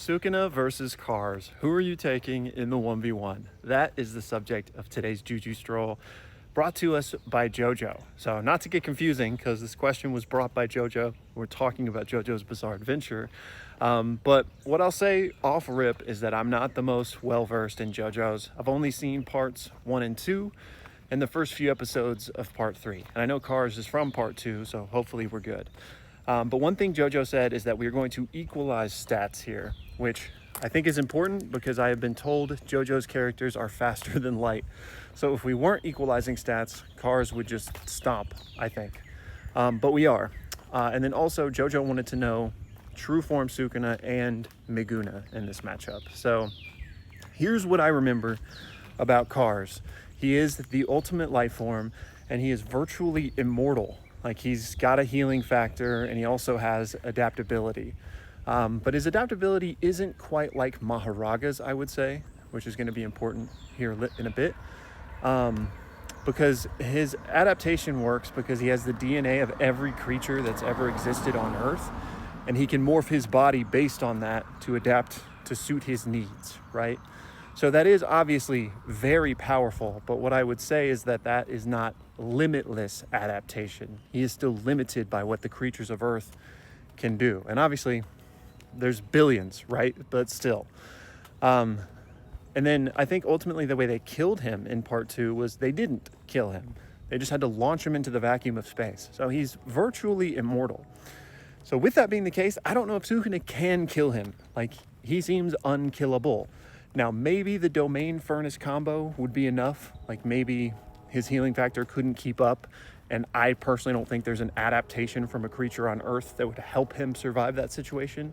Sukuna versus Cars. Who are you taking in the 1v1? That is the subject of today's Juju Stroll, brought to us by JoJo. So not to get confusing, because this question was brought by JoJo. We're talking about JoJo's Bizarre Adventure. But what I'll say off rip is that I'm not the most well-versed in JoJo's. I've only seen parts 1 and 2 and the first few episodes of part 3. And I know Cars is from part 2, so hopefully we're good. But one thing JoJo said is that we're going to equalize stats here, which I think is important because I have been told JoJo's characters are faster than light. So if we weren't equalizing stats, Cars would just stomp, I think. But we are. And then also JoJo wanted to know true form Sukuna and Meguna in this matchup. So here's what I remember about Cars. He is the ultimate life form and he is virtually immortal. Like, he's got a healing factor and he also has adaptability. But his adaptability isn't quite like Maharaga's, I would say, which is going to be important here in a bit. Because his adaptation works because he has the DNA of every creature that's ever existed on Earth. And he can morph his body based on that to adapt to suit his needs, right? So that is obviously very powerful, but what I would say is that that is not limitless adaptation. He is still limited by what the creatures of Earth can do. And obviously, there's billions, right? But still. And then I think ultimately the way they killed him in part 2 was they didn't kill him. They just had to launch him into the vacuum of space. So he's virtually immortal. So with that being the case, I don't know if Sukuna can kill him. Like, he seems unkillable. Now, maybe the Domain Furnace combo would be enough. Like, maybe his healing factor couldn't keep up. And I personally don't think there's an adaptation from a creature on Earth that would help him survive that situation.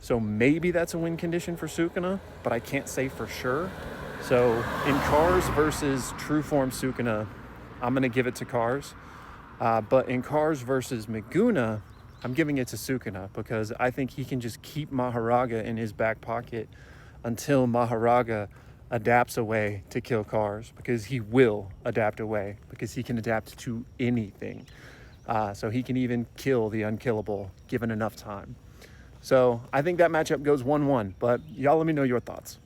So maybe that's a win condition for Sukuna, but I can't say for sure. So in Cars versus true form Sukuna, I'm going to give it to Cars. But in Cars versus Meguna, I'm giving it to Sukuna because I think he can just keep Maharaga in his back pocket until Maharaga adapts a way to kill Cars, because he will adapt a way, because he can adapt to anything. So he can even kill the unkillable given enough time. So I think that matchup goes 1-1, but y'all let me know your thoughts.